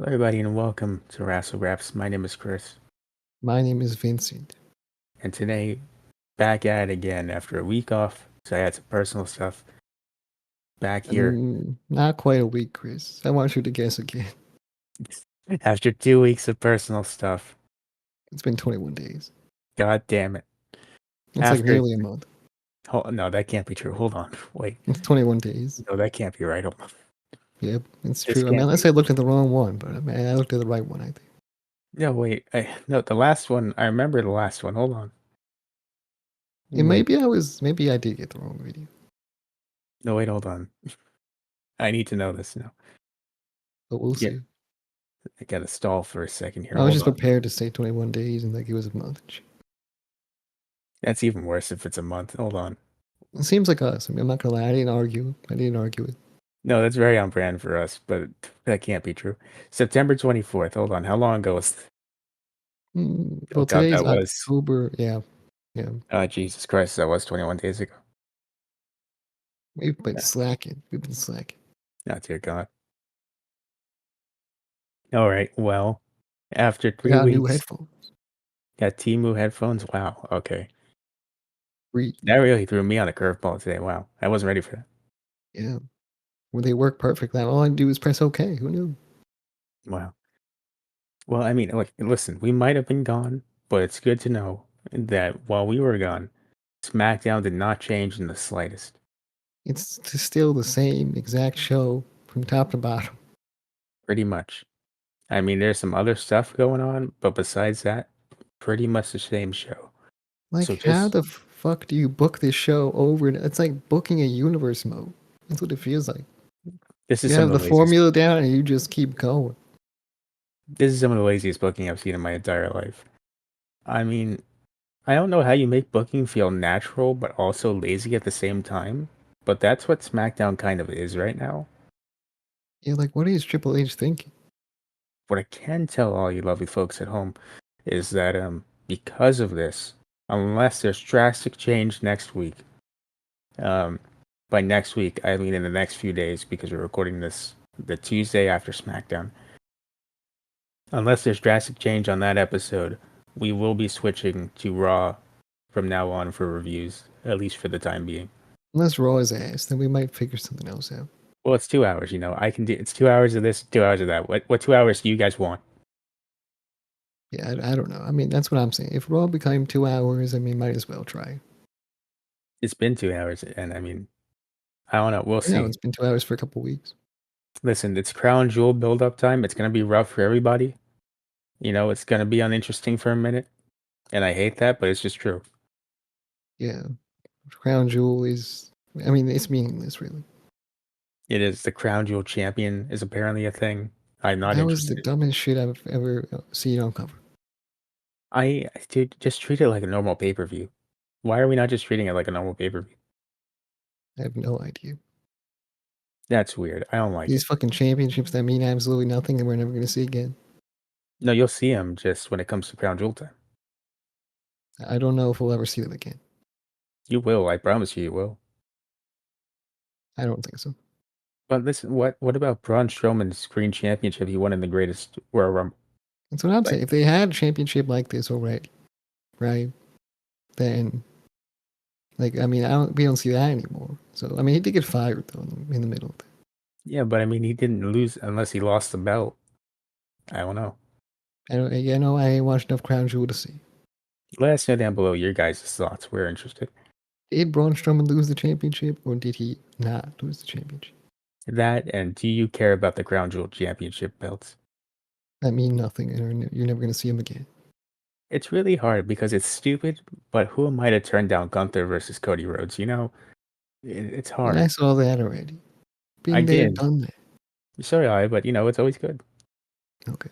Hello, everybody, and welcome to Wrassle Graps. My name is Chris, My name is Vincent. and today, back at it again after a week off. So I had some personal stuff back here Not quite a week, Chris. I want you to guess again. after 2 weeks of personal stuff. It's been 21 days. God damn it! It's like After nearly a month. no, that can't be true. Hold on, wait, It's 21 days. no, that can't be right. Hold on, Yep, it's this true. I mean, can't be. unless I looked at the wrong one, but I mean, I looked at the right one, I think. No, wait, no, the last one. I remember the last one. Hold on. And Hmm. maybe I did get the wrong video. No, wait, hold on. I need to know this now. But we'll Yeah, see. I gotta stall for a second here. I was Hold just on. prepared to say 21 days and like it was a month. That's even worse if it's a month. Hold on. It seems like us. I mean, I'm not gonna lie. I didn't argue. it. No, that's very on brand for us, but that can't be true. September 24th. Hold on. How long ago was Oh Well, God, today's that was October. Yeah, yeah. Jesus Christ, that was 21 days ago. We've been Yeah. slacking. We've been slacking. Oh, dear God. All right. Well, after I three got new weeks, headphones. got Timu headphones. Wow. Okay. Free. That really threw me on a curveball today. Wow. I wasn't ready for that. Yeah. When they work perfectly, all I do is press OK. Who knew? Wow. Well, I mean, like, listen, we might have been gone, but it's good to know that while we were gone, SmackDown did not change in the slightest. It's still the same exact show from top to bottom. Pretty much. I mean, there's some other stuff going on, but besides that, pretty much the same show. So Like, how just the fuck do you book this show over? It's like booking a universe mode. That's what it feels like. this is You some have of the the laziest. formula down and you just keep going. This is some of the laziest booking I've seen in my entire life. I mean, I don't know how you make booking feel natural but also lazy at the same time, but that's what SmackDown kind of is right now. You're like, what is Triple H thinking? What I can tell all you lovely folks at home is that because of this, unless there's drastic change next week, um by next week I mean in the next few days because we're recording this the Tuesday after SmackDown. Unless there's drastic change on that episode, we will be switching to Raw from now on for reviews, at least for the time being. Unless Raw is ass, then we might figure something else out. Well, it's 2 hours, I can do it's 2 hours of this, 2 hours of that. What 2 hours do you guys want? Yeah, I don't know. I mean, that's what I'm saying. If Raw became 2 hours, I mean, might as well try. It's been 2 hours, and I mean, I don't know. We'll I know see. it's been 2 hours for a couple weeks. Listen, it's Crown Jewel build up time. It's gonna be rough for everybody. It's gonna be uninteresting for a minute, and I hate that, but it's just true. Yeah, Crown Jewel is. I mean, it's meaningless, really. It is the Crown Jewel champion is apparently a thing. I'm not That was the interested. dumbest shit I've ever seen on cover. Dude, just treat it like a normal pay per view. Why are we not just treating it like a normal pay per view? I have no idea. That's weird. I don't like These it. fucking championships that mean absolutely nothing and we're never going to see again. No, you'll see him just when it comes to Crown Jewel time. I don't know if we'll ever see them again. You will. I promise you, you will. I don't think so. But listen, what about Braun Strowman's Screen Championship he won in the Greatest Royal Rumble? That's what I'm Like, saying. If they had a championship like this already, right, then, like, I mean, we don't see that anymore. So, I mean, he did get fired, though, in the middle of that. yeah, but I mean, he didn't lose unless he lost the belt. I don't know. I know I ain't watched enough Crown Jewel to see. Let us know down below your guys' thoughts. We're interested. Did Braun Strowman lose the championship or did he not lose the championship? That and do you care about the Crown Jewel Championship belts? That mean nothing, and you're never going to see him again. It's really hard because it's stupid, but who am I to turn down Gunther versus Cody Rhodes? It's And I hard. saw that already. I Been there, did. done that. So did I, but it's always good. Okay.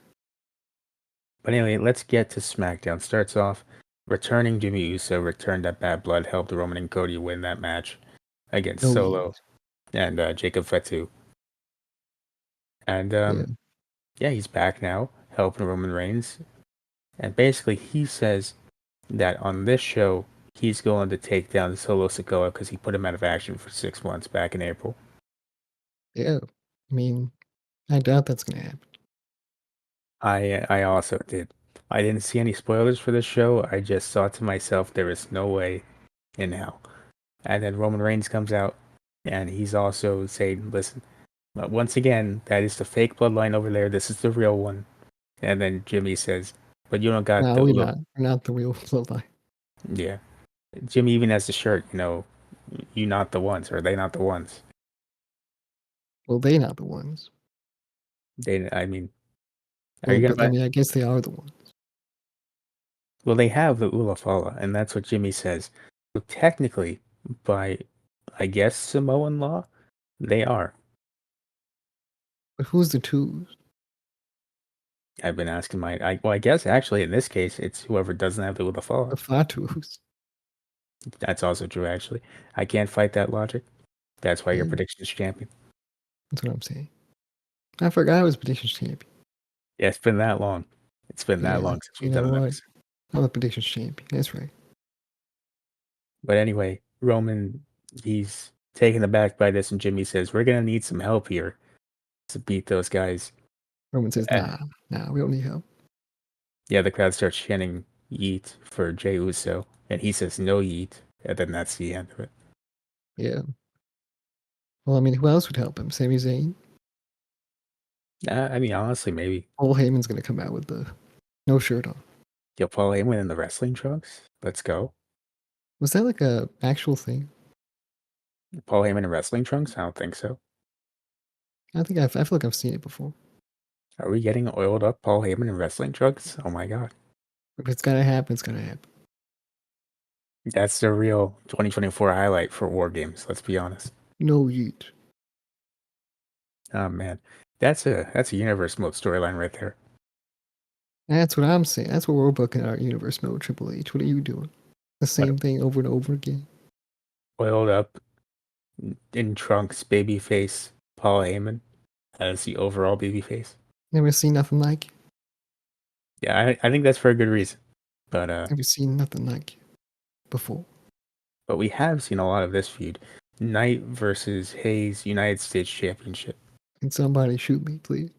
But anyway, let's get to SmackDown. Starts off returning Jimmy Uso, returned that Bad Blood, helped Roman and Cody win that match against No Solo ease. and Jacob Fatu. And Yeah. yeah, he's back now, helping Roman Reigns. And basically, he says that on this show, he's going to take down Solo Sikoa because he put him out of action for 6 months back in April. Yeah. I mean, I doubt that's going to happen. I also did. I didn't see any spoilers for this show. I just thought to myself, there is no way in hell. And then Roman Reigns comes out, and he's also saying, "Listen, once again, that is the fake bloodline over there. This is the real one." And then Jimmy says, "But you don't got No, the we're Ulo." not. We're not the real bloodline. Yeah, Jimmy even has the shirt. You not the ones, or they not the ones. Well, they not the ones. I mean, are Well, you gonna but I buy? mean, I guess they are the ones. Well, they have the Ulafala, and that's what Jimmy says. So technically, by I guess Samoan law, they are. But who's the twos? I've been asking well, I guess actually in this case, it's whoever doesn't have the The Ulafala. Fatus. That's also true, actually. I can't fight that logic. That's why your Yeah, prediction is champion. that's what I'm saying. I forgot I was predictions champion. Yeah, it's been that long. It's been that Yeah, long since you we've know done an what? episode. I'm a predictions champion. That's right. But anyway, Roman, he's taken aback by this, and Jimmy says, "We're gonna need some help here to beat those guys." Roman says, Uh, nah, we don't need help. yeah, the crowd starts chanting "Yeet" for Jey Uso, and he says, "No yeet," and then that's the end of it. Yeah. Well, I mean, who else would help him? Sami Zayn? I mean, honestly, maybe Paul Heyman's gonna come out with the no shirt on. Paul Heyman in the wrestling trunks. Let's go. Was that like a actual thing? Paul Heyman in wrestling trunks? I don't think so. I feel like I've seen it before. Are we getting oiled up Paul Heyman in wrestling trunks? Oh my god. If it's gonna happen, it's gonna happen. That's the real 2024 highlight for War Games, let's be honest. No yeet. Oh man. That's a universe mode storyline right there. That's what I'm saying. That's what we're booking our universe mode, Triple H. What are you doing? The But same thing over and over again. oiled up in trunks babyface Paul Heyman as the overall babyface. Never seen nothing like it. Yeah, I think that's for a good reason. But Never seen nothing like it before. we have seen a lot of this feud. Knight versus Hayes United States Championship. Can somebody shoot me, please?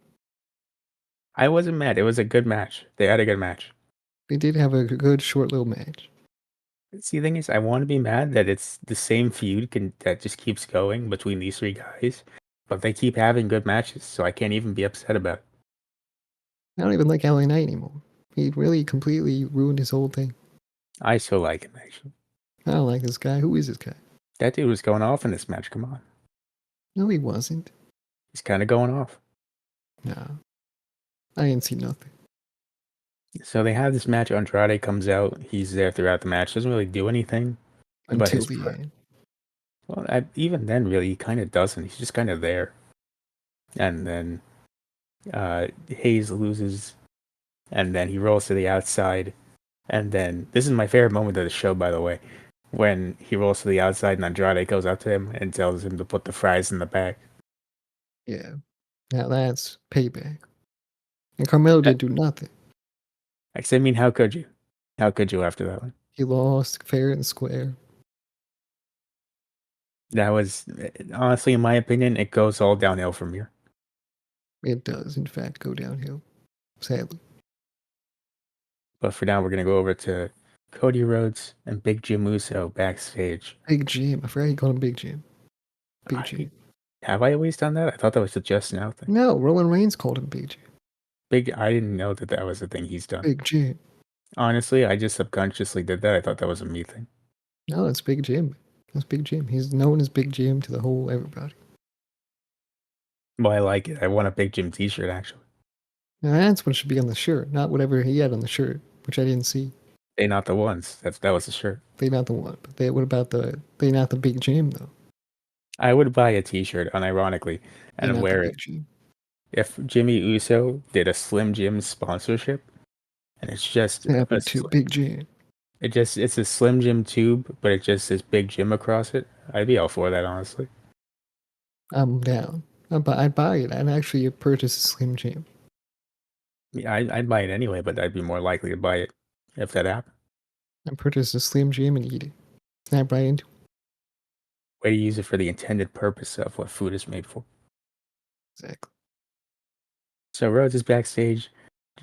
I wasn't mad. It was a good match. They had a good match. They did have a good short little match. See, the thing is, I want to be mad that it's the same feud that just keeps going between these three guys, but they keep having good matches, so I can't even be upset about it. I don't even like LA Knight anymore. He really completely ruined his whole thing. I still like him, actually. I don't like this guy. Who is this guy? That dude was going off in this match. Come on. No, he wasn't. He's kind of going off. Nah. I didn't see nothing. So they have this match. Andrade comes out. He's there throughout the match. Doesn't really do anything. But Until the end. well, even then, really, he kind of doesn't. He's just kind of there. And then Hayes loses, and then he rolls to the outside. And then this is my favorite moment of the show, by the way, when he rolls to the outside and Andrade goes up to him and tells him to put the fries in the bag. Yeah. Now that's payback. And Carmelo I, did do nothing. I mean, how could you? How could you after that one? He lost fair and square. That was honestly, in my opinion, it goes all downhill from here. It does, in fact, go downhill. Sadly. But for now, we're gonna go over to Cody Rhodes and Big Jim Uso backstage. Big Jim. I forgot you called him Big Jim. Big Jim. Have I always done that? I thought that was a just now thing. No, Roman Reigns called him Big Jim. I didn't know that that was a thing he's done. Big Jim. Honestly, I just subconsciously did that. I thought that was a me thing. No, it's Big Jim. That's Big Jim. He's known as Big Jim to the whole everybody. Well, I like it. I want a Big Jim T-shirt actually. Now that's what should be on the shirt, not whatever he had on the shirt, which I didn't see. They not the ones. That was the shirt. They not the one, but what about they not the Big Jim though? I would buy a T-shirt, unironically, They and not the wear Big it Jim. if Jimmy Uso did a Slim Jim sponsorship, and it's just Happy to Big Jim. it's a Slim Jim tube, but it just says Big Jim across it. I'd be all for that, honestly. I'm down. I'd buy it. I'd actually purchase a Slim Jim. Yeah, I'd buy it anyway, but I'd be more likely to buy it if that happened. I'd purchase a Slim Jim and eat it. Snap right into it. Way to use it for the intended purpose of what food is made for. Exactly. So Rhodes is backstage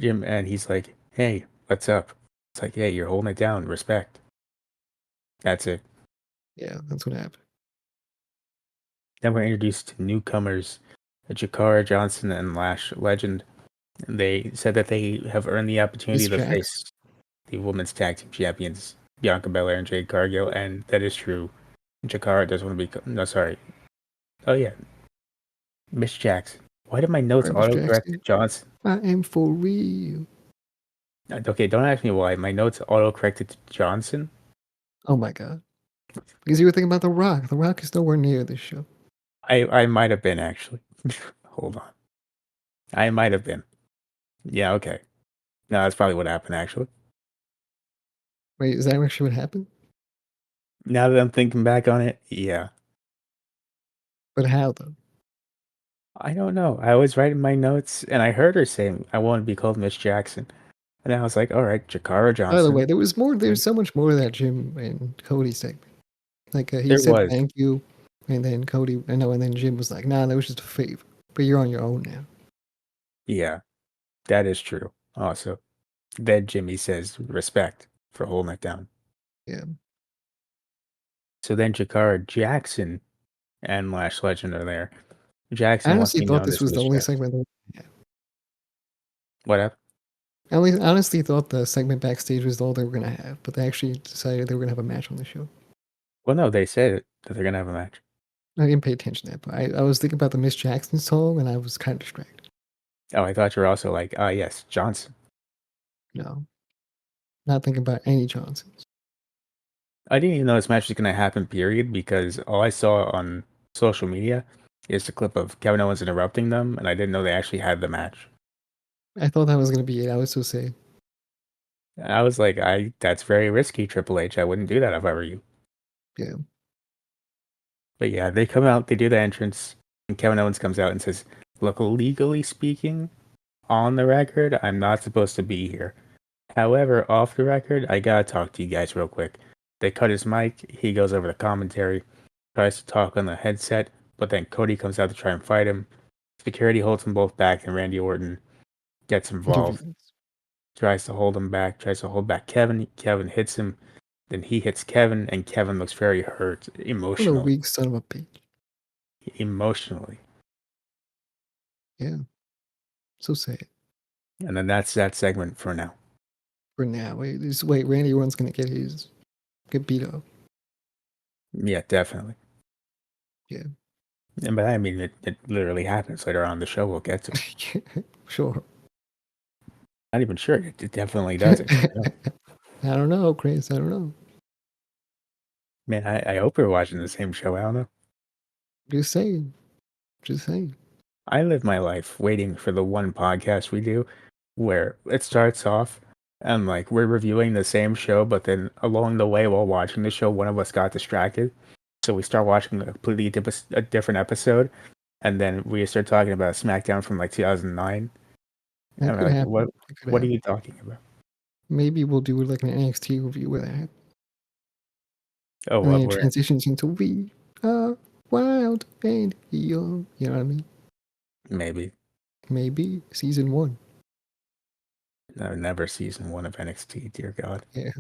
Jim, and he's like, "Hey, what's up?" It's like, "Hey, you're holding it down. Respect." That's it. Yeah, that's what happened. Then we're introduced to newcomers, Jakara Johnson and Lash Legend. They said that they have earned the opportunity Miss to Jax. face the women's tag team champions, Bianca Belair and Jade Cargill, and that is true. Jakara does want to be. No, sorry. Oh yeah, Miss Jackson. Why did my notes Right, Miss autocorrect to Jackson. Johnson? I am for real. Okay, don't ask me why. My notes autocorrected to Johnson. Oh my god. Because you were thinking about The Rock. The Rock is nowhere near this show. I might have been actually. Hold on. I might have been. Yeah, okay. No, that's probably what happened actually. Wait, is that actually what happened? Now that I'm thinking back on it, yeah. But how though? I don't know. I was writing my notes and I heard her saying I want to be called Miss Jackson. And I was like, all right, Jakara By the Johnson. way, there was more. And There's so much more to that Jim and Cody segment. Like he there said was. thank you, and then Cody, I know, and then Jim was like, "Nah, that was just a favor, but you're on your own now." Yeah, that is true. Also, then Jimmy says respect for holding it down. Yeah, So then Jakara Jackson and Lash Legend are there. I Jackson wants to honestly be thought known this as was the Miss only Jackson. segment. What happened? I honestly thought the segment backstage was all they were gonna have, but they actually decided they were gonna have a match on the show. Well, no, they said that they're gonna have a match. I didn't pay attention to that, but I was thinking about the Miss Jackson song, and I was kind of distracted. Oh, I thought you were also like, ah, yes, Johnson. No, not thinking about any Johnsons. I didn't even know this match was gonna happen, period, because all I saw on social media is the clip of Kevin Owens interrupting them, and I didn't know they actually had the match. I thought that was gonna be it. I was so saying, I was like, that's very risky, Triple H. I wouldn't do that if I were you. yeah, But yeah, they come out, they do the entrance, and Kevin Owens comes out and says, "Look, legally speaking, on the record, I'm not supposed to be here. However, off the record, I gotta talk to you guys real quick." They cut his mic, he goes over the commentary, tries to talk on the headset, but then Cody comes out to try and fight him. Security holds them both back, and Randy Orton gets involved. intervenes. Tries to hold him back, tries to hold back Kevin. Kevin hits him. Then he hits Kevin, and Kevin looks very hurt What a emotionally. weak son of a bitch. Emotionally. Yeah, so sad. And then that's that segment for now. For now, wait. Randy Orton's gonna get beat up. Yeah, definitely. Yeah, And but I mean, it literally happens later on in the show. We'll get to it. sure. Not even sure. It definitely does. Actually. I don't know, Chris. I don't know. Man, I hope we're watching the same show. I don't know. Just saying. Just saying. I live my life waiting for the one podcast we do where it starts off and like we're reviewing the same show, but then along the way while watching the show, one of us got distracted. So we start watching a completely different episode, and then we start talking about SmackDown from like 2009. That And we're could like, happen. That could what are happen. you talking about? Maybe we'll do like an NXT review with that. Oh, And then what it we're transitions into We Are Wild and Young. You know what I mean? maybe Maybe season 1. never season one of NXT. Dear God. Yeah.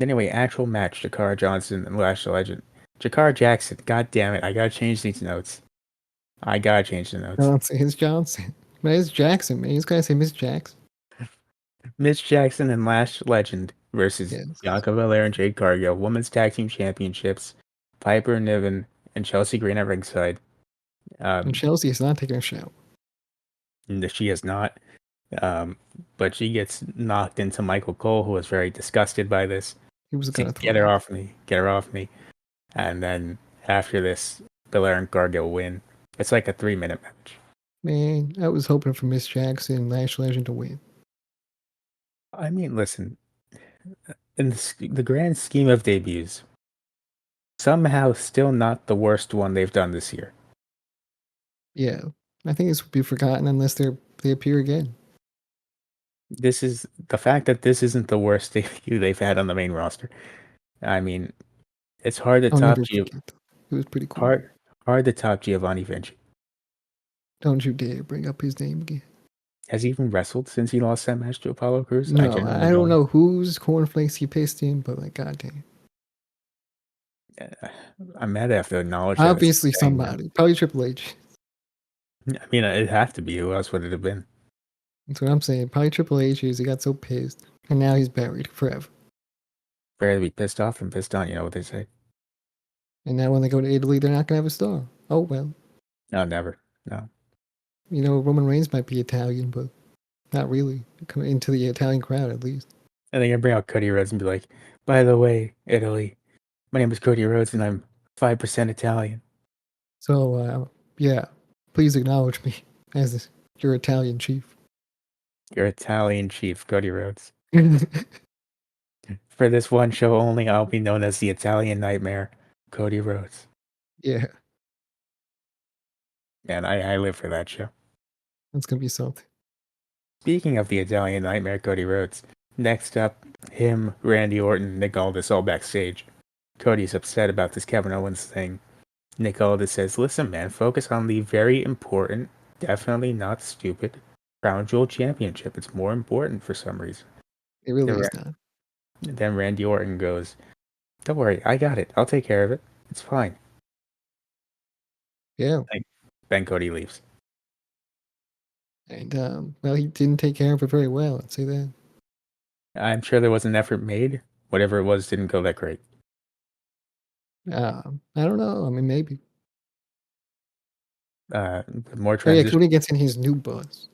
Anyway, actual match: Jakara Johnson and Lash Legend. Jakara Jackson. God damn it! I gotta change these notes. I gotta change the notes. Johnson. It's Johnson. Man, it's Jackson, man. He's gotta say Miss Jackson. Miss Jackson and Lash Legend versus Yes. Bianca Belair and Jade Cargill, Women's Tag Team Championships. Piper Niven and Chelsea Green at ringside. And Um, Chelsea is not taking a shower. she is not, um, but she gets knocked into Michael Cole, who was very disgusted by this. He was Saying, gonna "Get throw her up. off me! Get her off me!" And then after this, Belair and Cargill win. It's like a 3-minute match. Man, I was hoping for Miss Jackson and Lash Legend to win. I mean, listen, in the grand scheme of debuts, somehow still not the worst one they've done this year. Yeah. I think this will be forgotten unless they appear again. This is the fact that this isn't the worst debut they've had on the main roster. I mean, it's hard to I'll top never forget that. It was pretty cool. hard to top Giovanni Vinci. Don't you dare bring up his name again. Has he even wrestled since he lost that match to Apollo Crews? I No, genuinely I don't don't. know whose cornflakes he pissed in, but like, goddamn. Uh, I'm mad I have to acknowledge that it's Obviously saying now. somebody. Probably Triple H. I mean, it'd have to be. Who else would it have been? That's what I'm saying. Probably Triple H is he got so pissed. And now he's buried forever. Better to be pissed off than pissed on. You know what they say? And now when they go to Italy, they're not gonna have a star. Oh well. No, never. No. You know, Roman Reigns might be Italian, but not really. Come into the Italian crowd at least. And they're gonna bring out Cody Rhodes and be like, "By the way, Italy, my name is Cody Rhodes and I'm 5% Italian. So yeah, please acknowledge me as your Italian chief. Your Italian chief, Cody Rhodes. For this one show only, I'll be known as the Italian Nightmare, Cody Rhodes." Yeah, And I live for that show. that's gonna be something. Speaking of the Italian Nightmare, Cody Rhodes, next up, him, Randy Orton, Nick Aldis all backstage. Cody's upset about this Kevin Owens thing. Nick Aldis says, "Listen, man, focus on the very important, definitely not stupid, Crown Jewel Championship. It's more important for some reason." It really Then is not. then Randy Orton goes, "Don't worry, I got it. I'll take care of it. It's fine." Yeah, Then Cody leaves. and well, he didn't take care of it very well. I'd say that. I'm sure there was an effort made. Whatever it was didn't go that great. I don't know. I mean, maybe. More Oh yeah, transition. Cody gets in his new bus.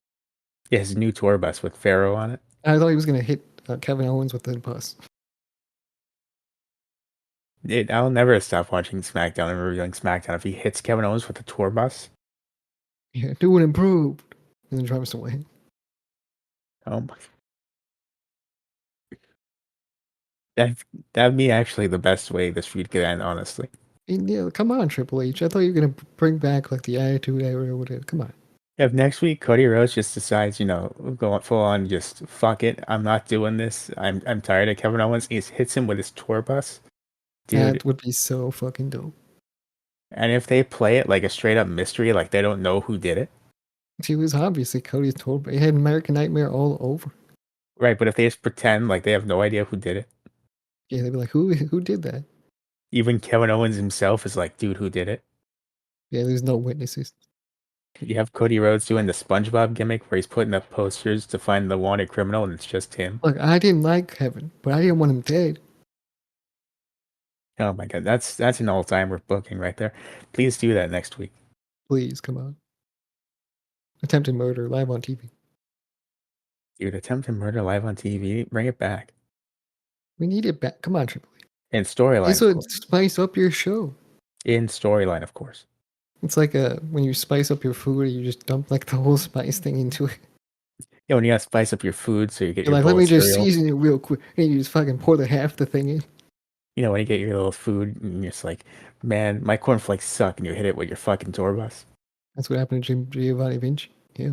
Yeah, his new tour bus with Pharaoh on it. I thought he was gonna hit Kevin Owens with the bus. I'll never stop watching SmackDown and reviewing SmackDown if he hits Kevin Owens with a tour bus. Yeah, do it improved, and then drives away. Oh my. That, that'd be actually the best way this feud could end, honestly. And, yeah, come on, Triple H. I thought you were gonna bring back like the Attitude Era or whatever. Come on. If next week Cody Rhodes just decides, going full on, just fuck it, I'm not doing this. I'm tired of Kevin Owens. He just hits him with his tour bus, dude. That would be so fucking dope. And if they play it like a straight up mystery, like they don't know who did it, He was obviously Cody's told, but he had American Nightmare all over. right? But if they just pretend like they have no idea who did it, Yeah, they'd be like, who did that? even Kevin Owens himself is like, dude, who did it? Yeah, there's no witnesses. You have Cody Rhodes doing the SpongeBob gimmick where he's putting up posters to find the wanted criminal, and it's just him. Look, I didn't like Kevin, but I didn't want him dead. Oh my god, that's an all-timer booking right there. Please do that next week. Please, come on. Attempted murder live on TV. Dude, attempted murder live on TV, bring it back. We need it back. Come on, Triple H. In storyline, This of would course. spice up your show. In storyline, of course. It's like when you spice up your food, you just dump like the whole spice thing into it. Yeah, when you gotta spice up your food, so you get You're your like, bowl let of me just cereal. season it real quick, and you just fucking pour the half the thing in. When you get your little food, and you're just like, man, my cornflakes suck, and you hit it with your fucking tour bus. That's what happened to Giovanni Vinci. Yeah,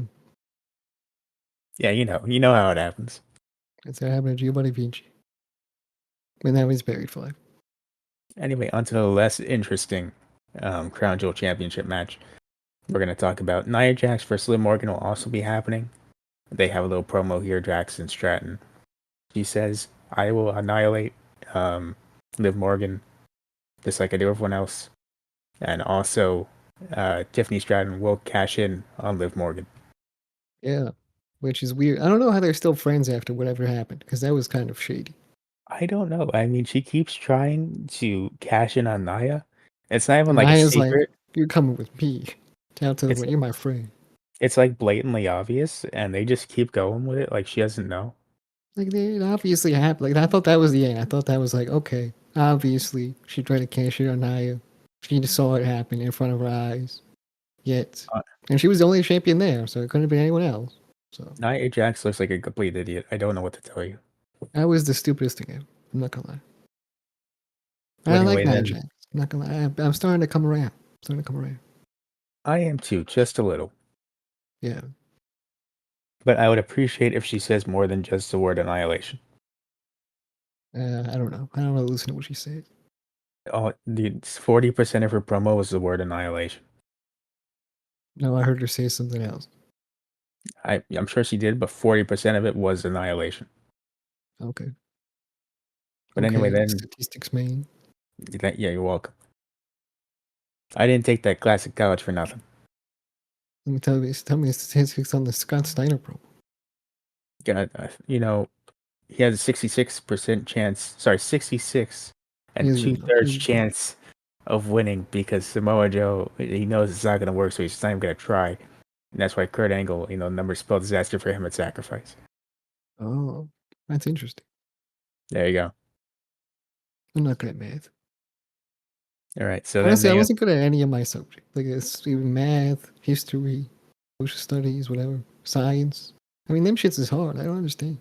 Yeah, you know how it happens. that's what happened to Giovanni Vinci. And now he's buried for life. Anyway, onto the less interesting Crown Jewel Championship match. We're going to talk about Nia Jax versus Liv Morgan will also be happening. They have a little promo here, Jax and Stratton. She says, "I will annihilate Liv Morgan just like I do everyone else." And also, Tiffany Stratton will cash in on Liv Morgan. Yeah, which is weird. I don't know how they're still friends after whatever happened, because that was kind of shady. I don't know. I mean, she keeps trying to cash in on Nia. It's not even And like a Naya's like, secret. "You're coming with me." Down to the It's way, you're my friend. it's like blatantly obvious, and they just keep going with it like she doesn't know. Like they obviously happened. Like I thought that was the end. I thought that was like, okay, obviously she tried to cash in on Naya. She just saw it happen in front of her eyes. Yet, Uh, and she was the only champion there, so it couldn't have been anyone else. So Nia Jax looks like a complete idiot. I don't know what to tell you. that was the stupidest thing ever. I'm not gonna lie. But I like anyway, Nia then Jax. I'm not gonna lie. I'm starting to come around. Starting to come around. I am too, just a little. Yeah. But I would appreciate if she says more than just the word annihilation. I don't know. I don't really listen to what she said. Oh, dude, 40% of her promo was the word annihilation. No, I heard her say something else. I'm sure she did, but 40% of it was Annihilation. Okay. But anyway, Okay. then Statistics, man. yeah, you're welcome. I didn't take that classic college for nothing. Let me tell me the statistics on the Scott Steiner probe. You know, he has a 66% chance. Sorry, 66 and Here's two your, thirds here's, chance of winning because Samoa Joe, he knows it's not going to work, so he's not even going to try. And that's why Kurt Angle, number spelled disaster for him at Sacrifice. oh, that's interesting. There you go. I'm not good at math. All right. So then Honestly, I they, wasn't good at any of my subjects. Like it's even math, history, social studies, whatever, science. I mean, them shits is hard. I don't understand.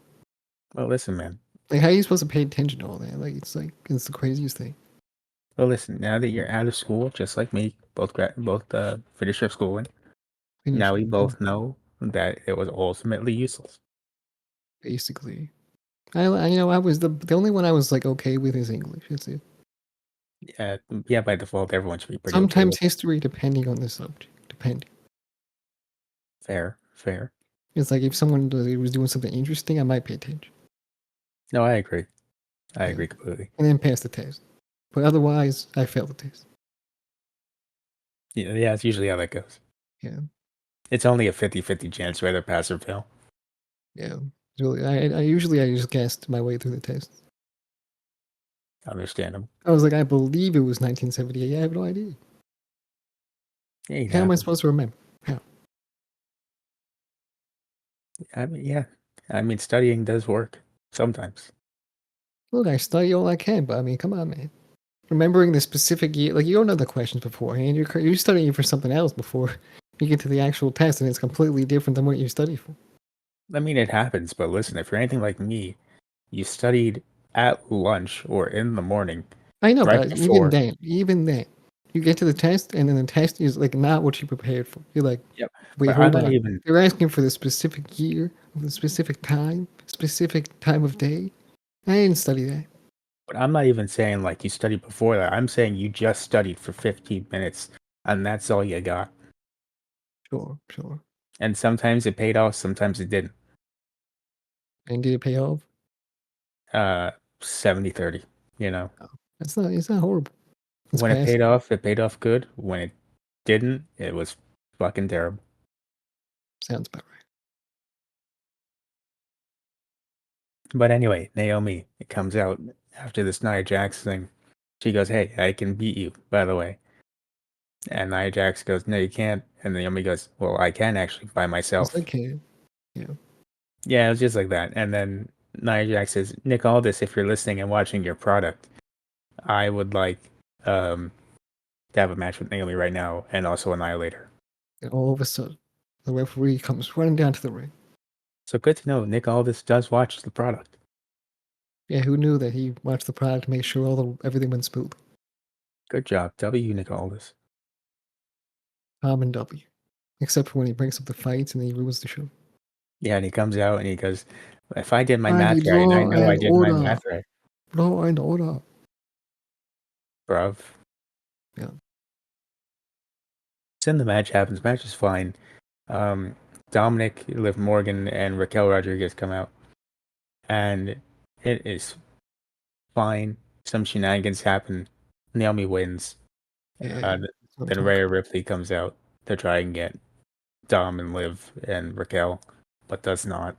well, listen, man. Like, how are you supposed to pay attention to all that? It's the craziest thing. Well, listen. Now that you're out of school, just like me, both finished up schooling. Finish Now we it, both know that it was ultimately useless. basically. I was the only one I was like okay with is English. That's it. Yeah. By default, everyone should be pretty okay Sometimes with it. history, depending on the subject. Depending. Fair, fair. It's like if someone was doing something interesting, I might pay attention. No, I agree. I Yeah. agree completely. And then pass the test. But otherwise, I fail the test. Yeah, it's usually how that goes. Yeah. It's only a 50-50 chance whether pass or fail. Yeah. Really, I just guessed my way through the test. Understandable. I was like, I believe it was 1978. I have no idea. Yeah, it How am I happens. supposed to remember? How? I mean, yeah. I mean, studying does work sometimes. Look, I study all I can, but I mean, come on, man. Remembering the specific year, like you don't know the questions beforehand. You're studying for something else before you get to the actual test, and it's completely different than what you study for. I mean, it happens, but listen, if you're anything like me, you studied at lunch or in the morning, I know, right but before. even then, you get to the test, and then the test is like not what you prepared for. You're like, Yep. wait, But I'm hold not on. even. They're asking for the specific year, the specific time of day. I didn't study that. But I'm not even saying like you studied before that. I'm saying you just studied for 15 minutes, and that's all you got. Sure, sure. And sometimes it paid off, sometimes it didn't. And did it pay off? Uh, 70-30. You know, No, it's not horrible. It's when passable. it paid off good. When it didn't, it was fucking terrible. Sounds about right. But anyway, Naomi, it comes out after this Nia Jax thing. She goes, "Hey, I can beat you, by the way." And Nia Jax goes, "No, you can't." And Naomi goes, "Well, I can actually by It's myself." okay. Yeah. Yeah, it was just like that. And then Nia Jax says, "Nick Aldis, if you're listening and watching your product, I would like um to have a match with Naomi right now and also annihilate her." And all of a sudden, the referee comes running down to the ring. So good to know Nick Aldis does watch the product. Yeah, who knew that he watched the product to make sure everything went smooth? Good job. W Nick Aldis. Tom and W. Except for when he brings up the fights and then he ruins the show. Yeah, and he comes out and he goes, "If I did my I math need right, and I law know I and did my order. math right, Law and order. bruv." Yeah. Then the match happens. Match is fine. Um, Dominic, Liv Morgan, and Raquel Rodriguez come out, and it is fine. Some shenanigans happen. Naomi wins. Yeah. Uh, That's what I'm then talking Rhea about. Ripley comes out to try and get Dom and Liv and Raquel, but does not.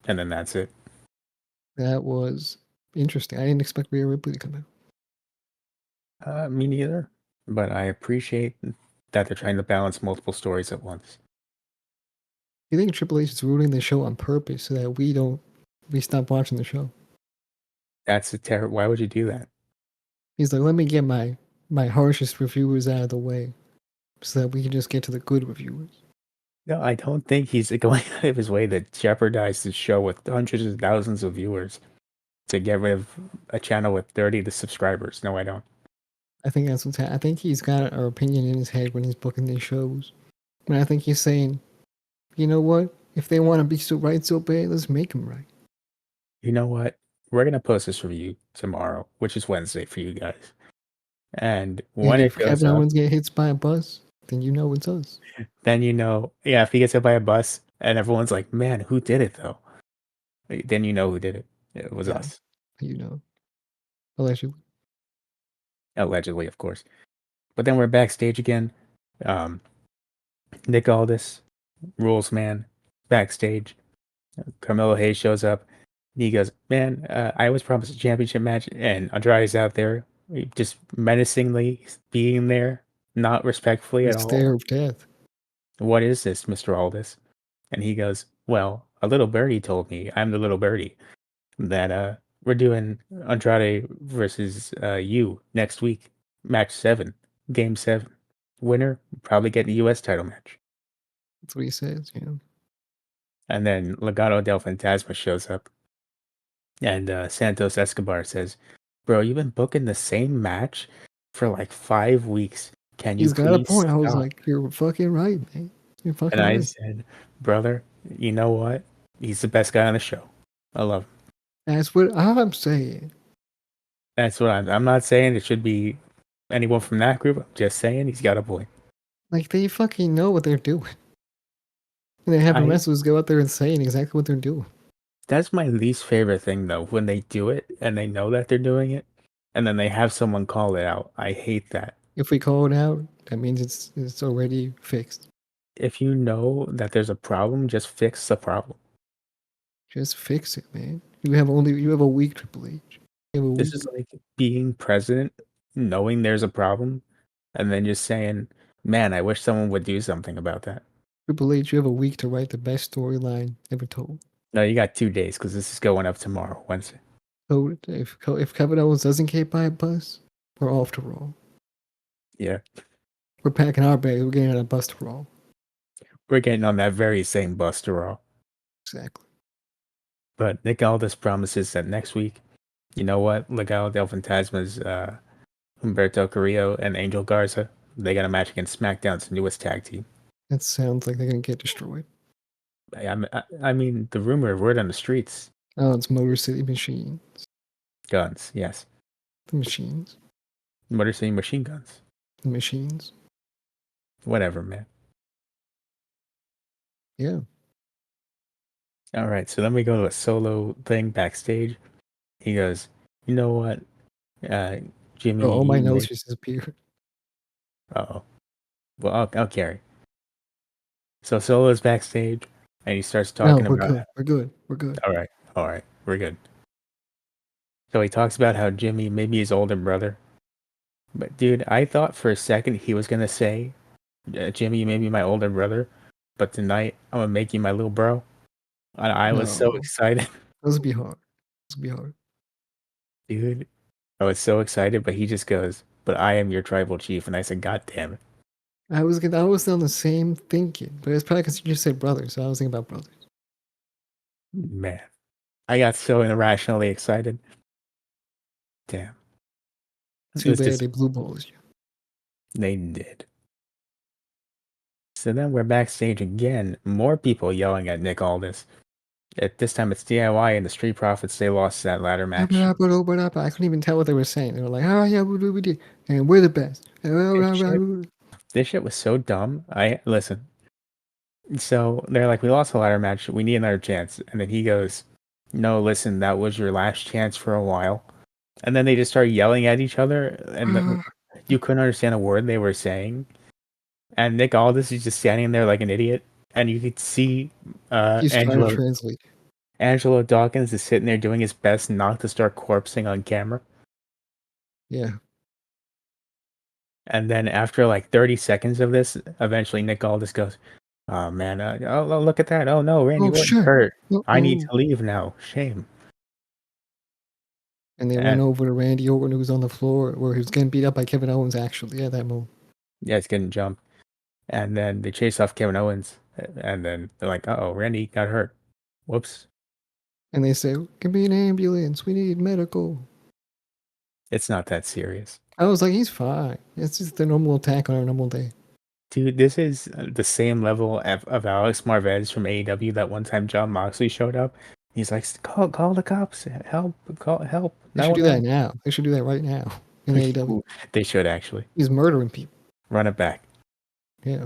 And then that's it. That was interesting. I didn't expect Rhea Ripley to come out. Me neither. But I appreciate that they're trying to balance multiple stories at once. You think Triple H is ruining the show on purpose so that we stop watching the show? That's a terror. Why would you do that? He's like, let me get my harshest reviewers out of the way so that we can just get to the good reviewers. No, I don't think he's going out of his way to jeopardize the show with hundreds of thousands of viewers to get rid of a channel with 30 to subscribers. No, I don't. I think that's what's I think he's got our opinion in his head when he's booking these shows. And I think he's saying, you know what? If they want to be so right so bad, let's make them right. You know what? We're gonna post this review tomorrow, which is Wednesday for you guys. And And when it if goes Kevin up, Owens get hit by a bus, then you know it's us. then yeah, if he gets hit by a bus, And everyone's like, man, who did it though? Then you know who did it. It was Yeah, us. you know. Allegedly. Allegedly, of course. But then we're backstage again. Um, Nick Aldis, Rules Man, backstage. Carmelo Hayes shows up. He goes, man, I was promised a championship match, and Andrade's out there, just menacingly being there, not respectfully The at all. stare of death. What is this, Mr. Aldis? And he goes, well, a little birdie told me, I'm the little birdie, that we're doing Andrade versus you next week, match 7, game 7. Winner probably getting the U.S. title match. That's what he says, you know. And then Legado del Fantasma shows up, and Santos Escobar says, bro, you've been booking the same match for like 5 weeks. Can you He's got a please point. I was stop? like, you're fucking right, man. You're And fucking I right. said, brother, you know what? He's the best guy on the show. I love him. That's what I'm saying. That's what I'm not saying it should be anyone from that group. I'm just saying he's got a point. Like, they fucking know what they're doing. And they have I wrestlers go out there and saying exactly what they're doing. That's my least favorite thing though, when they do it and they know that they're doing it and then they have someone call it out. I hate that. If we call it out, that means it's already fixed. If you know that there's a problem, just fix the problem. Just fix it, man. You have a week, Triple H. You have a This week. is like being president, knowing there's a problem, and then just saying, man, I wish someone would do something about that. Triple H, you have a week to write the best storyline ever told. No, you got 2 days because this is going up tomorrow, Wednesday. So if Kevin Owens doesn't get by a bus, we're off to Raw. Yeah. We're packing our bags. We're getting on a bus to Raw. We're getting on that very same bus to Raw. Exactly. But Nick Aldis promises that next week, you know what? Legado del Fantasma's Humberto Carrillo and Angel Garza, they got a match against SmackDown's newest tag team. That sounds like they're gonna get destroyed. I mean, the word on the streets, Oh, it's Motor City Machine. guns, yes. The machines. Motor City Machine Guns. The machines. Whatever, man. Yeah. All right, so then we go to a solo thing backstage. He goes, you know what, Oh, Jimmy, all my you notes make... just disappeared. Uh-oh. Well, I'll carry. So Solo's backstage, and he starts No, talking we're about... good. We're good. We're good. All right, we're good. So he talks about how Jimmy may be his older brother. But dude, I thought for a second he was gonna say, Jimmy, you may be my older brother, but tonight I'm gonna make you my little bro. And I was so No. excited, This would be hard. This would be hard. dude. I was so excited, but he just goes, but I am your tribal chief. And I said, God damn it. I was on the same thinking, but it's probably because you just said brothers, so I was thinking about brothers. Man, I got so irrationally excited. Damn. It Too was bad just, they blue balls you. they did. So then we're backstage again. More people yelling at Nick Aldis. At this time, it's DIY and the Street Profits. They lost that ladder match. I couldn't even tell what they were saying. They were like, "Oh yeah, we did, and we're the best." This shit was so dumb. I listen. So they're like, we lost a ladder match. We need another chance. And then he goes, no, listen, that was your last chance for a while. And then they just start yelling at each other, and you couldn't understand a word they were saying. And Nick Aldis is just standing there like an idiot. And you could see He's trying to translate. Angelo Dawkins is sitting there doing his best not to start corpsing on camera. Yeah. And then after like 30 seconds of this, eventually Nick Aldis goes, oh man, oh look at that. Oh no, Randy Oh Orton's shit. hurt. I need Uh-oh. to leave now. Shame. And they And run over to Randy Orton, who's on the floor, where he was getting beat up by Kevin Owens. Actually, at that moment. yeah, it's getting jumped. And then they chase off Kevin Owens. And then they're like, oh, Randy got hurt. Whoops. And they say, "Give me an ambulance. We need medical." It's not that serious. I was like, "He's fine. It's just the normal attack on a normal day." Dude, this is the same level of Alex Marvez from AEW that one time John Moxley showed up. He's like, call the cops. Help. Call help. They should do 911. that now. They should do that right now in AEW. They should actually. He's murdering people. Run it back. Yeah.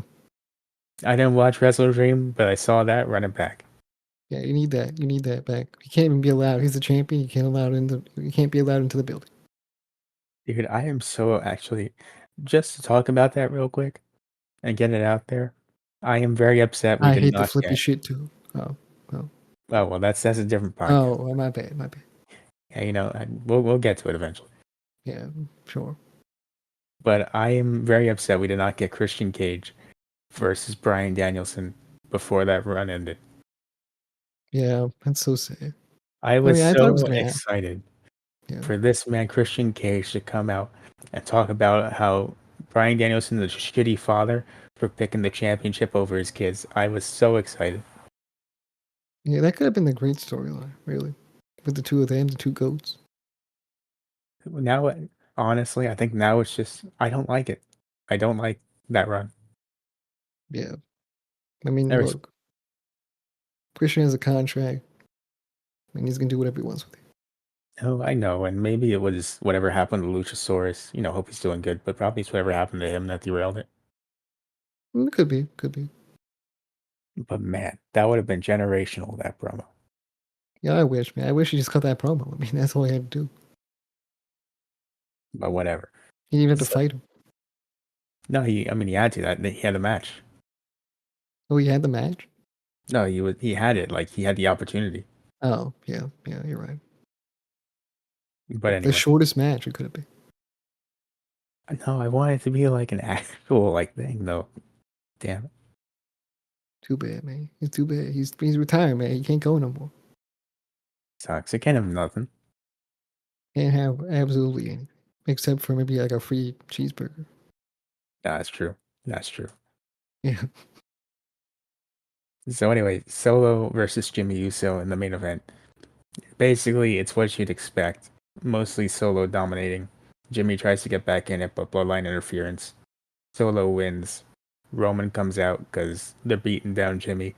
I didn't watch Wrestle Dream, but I saw that. Run it back. Yeah, you need that. You need that back. He can't even be allowed. He's the champion. You can't be allowed into the building. Dude, I am so actually just to talk about that real quick and get it out there. I am very upset we I did hate the not flippy get. shit too. Oh, Oh well, that's a different podcast. oh, my bad, my bad. Yeah, we'll get to it eventually. Yeah, sure. But I am very upset we did not get Christian Cage versus Bryan Danielson before that run ended. Yeah, that's so sad. I I was mean, I thought it was so gonna happen. excited Yeah, for this man Christian Cage to come out and talk about how Bryan Danielson is a shitty father for picking the championship over his kids. I was so excited. yeah, that could have been the great storyline, really, with the two of them, the two goats. Now, honestly, I think now it's just I don't like it. I don't like that run. Yeah, I mean, Ever look, Christian has a contract, and he's gonna do whatever he wants with it. Oh, I know, and maybe it was whatever happened to Luchasaurus. Hope he's doing good, but probably it's whatever happened to him that derailed it. It could be, could be. But man, that would have been generational, that promo. Yeah, I wish, man. I wish he just cut that promo. I mean, that's all he had to do. But whatever. He didn't even have to So, fight him. no, I mean, he had to. He had a match. Oh, he had the match. No, he had it. Like he had the opportunity. Oh, yeah, yeah, you're right. But The anyway, shortest match it could have been. no, I want it to be like an actual like thing, though. Damn it, Too bad, man. He's too bad. He's retired, man. He can't go no more. sucks. It can't have nothing. Can't have absolutely anything except for maybe like a free cheeseburger. That's true. That's true. Yeah, So anyway, Solo versus Jimmy Uso in the main event. Basically, it's what you'd expect. Mostly Solo dominating. Jimmy tries to get back in it, but bloodline interference. Solo wins. Roman comes out because they're beating down Jimmy.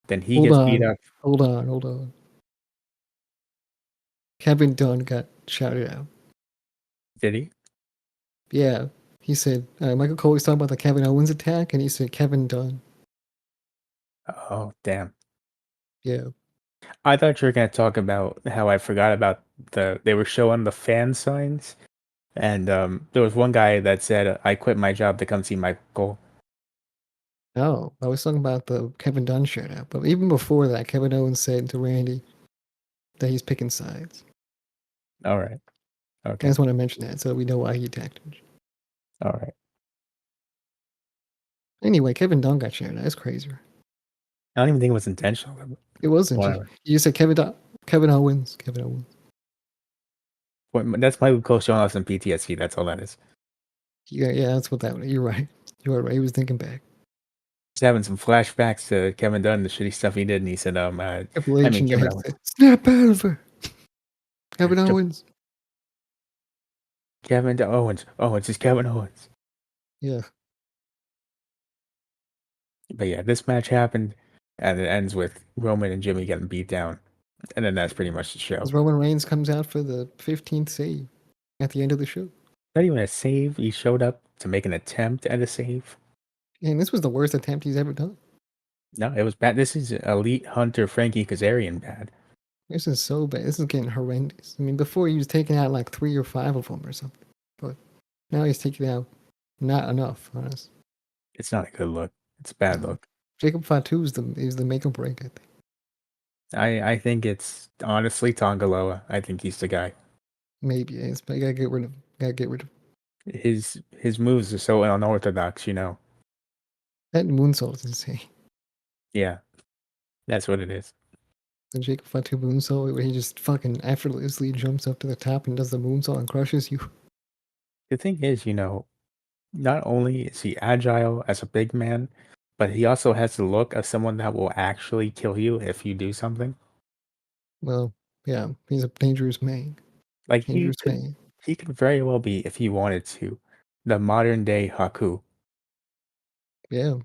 Then he hold gets beat on, up. hold on. Kevin Dunn got shouted out. Did he? Yeah, he said Michael Cole was talking about the Kevin Owens attack, and he said Kevin Dunn. Oh, damn. Yeah. I thought you were going to talk about how I forgot about they were showing the fan signs. And there was one guy that said, I quit my job to come see Michael Cole. Oh, I was talking about the Kevin Dunn shout out, but even before that, Kevin Owens said to Randy that he's picking sides. All right. I Okay. just want to mention that so we know why he attacked him. All right. Anyway, Kevin Dunn got shouted out. That's crazy. I don't even think it was intentional. It wasn't. Whatever. You said Kevin Owens. Kevin Owens. That's Michael Cole showing us some PTSD. That's all that is. Yeah, yeah, that's what that was. You're right. You are right. He was thinking back. Just having some flashbacks to Kevin Dunn, the shitty stuff he did, and he said, Triple I H mean, and Kevin that Owens. said, snap out of her. Kevin Owens. Kevin Owens. Oh, it's just Kevin Owens. Yeah. But yeah, this match happened, and it ends with Roman and Jimmy getting beat down. And then that's pretty much the show. As Roman Reigns comes out for the 15th save at the end of the show. Not even a save. He showed up to make an attempt at a save. And this was the worst attempt he's ever done. No, it was bad. This is Elite Hunter Frankie Kazarian bad. This is so bad. This is getting horrendous. I mean, before he was taking out like 3 or 5 of them or something. But now he's taking out not enough, honest. It's not a good look. It's a bad look. Jacob Fatu is the make or break, I think. I think it's honestly Tongaloa. I think he's the guy. Maybe. It's, I gotta get rid of him. Gotta get rid of him. His moves are so unorthodox. That moonsault is insane. Yeah, that's what it is. The Jacob Fatu moonsault where he just fucking effortlessly jumps up to the top and does the moonsault and crushes you. The thing is, not only is he agile as a big man, but he also has the look of someone that will actually kill you if you do something. Well, yeah, he's a dangerous man. Like Dangerous man. he could very well be, if he wanted to, the modern day Haku, Yeah,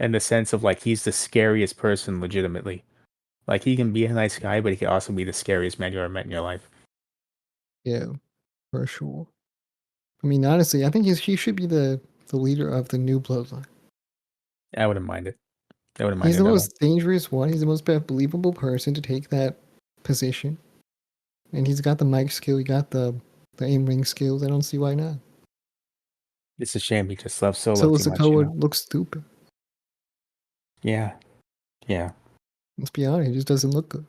in the sense of like he's the scariest person legitimately. Like he can be a nice guy, but he can also be the scariest man you ever met in your life. yeah, for sure. I mean, honestly, I think he should be the leader of the new bloodline. I wouldn't mind it. I wouldn't mind He's the it at all. most dangerous one. He's the most believable person to take that position. And he's got the mic skill. He got the in-ring skills. I don't see why not. It's a shame he just loves Solo Solo too much, you Sikoa know. looks stupid. Yeah, yeah. Let's be honest. He just doesn't look good.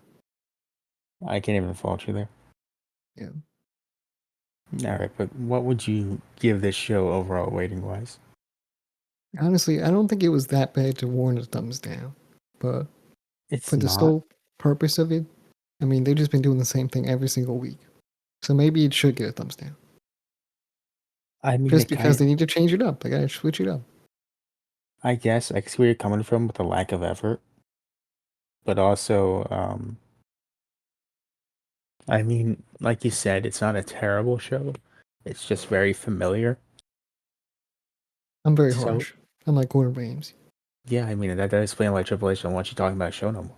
I can't even fault you there. Yeah. All right, but what would you give this show overall rating wise? Honestly, I don't think it was that bad to warrant a thumbs down. But It's for the not. sole purpose of it, I mean, they've just been doing the same thing every single week. So maybe it should get a thumbs down. I mean, Just because they need to change it up. They gotta switch it up. I guess I see where you're coming from with the lack of effort, but also, I mean, like you said, it's not a terrible show. It's just very familiar. I'm very So harsh. I'm like Gordon Ramsay. yeah, I mean that does explain why Triple H don't want you talking about a show no more.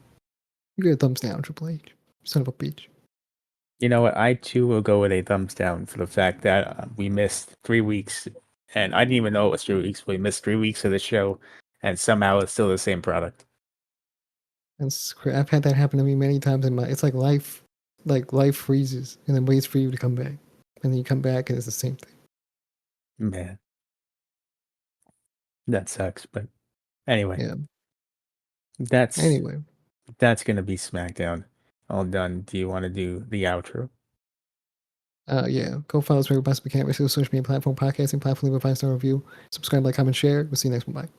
You get a thumbs down, Triple H. Son of a bitch. You know what? I too will go with a thumbs down for the fact that we missed 3 weeks, and I didn't even know it was 3 weeks. We missed 3 weeks of the show, and somehow it's still the same product. I've had that happen to me many times in my. It's like life freezes and then waits for you to come back, and then you come back and it's the same thing. Man, that sucks. But anyway, Yeah. that's Anyway, that's gonna be SmackDown. All done. Do you want to do the outro? yeah. Go follow us wherever possible can. We're still social media platform, podcasting platform. Leave a 5-star review. Subscribe, like, comment, share. We'll see you next one. Bye.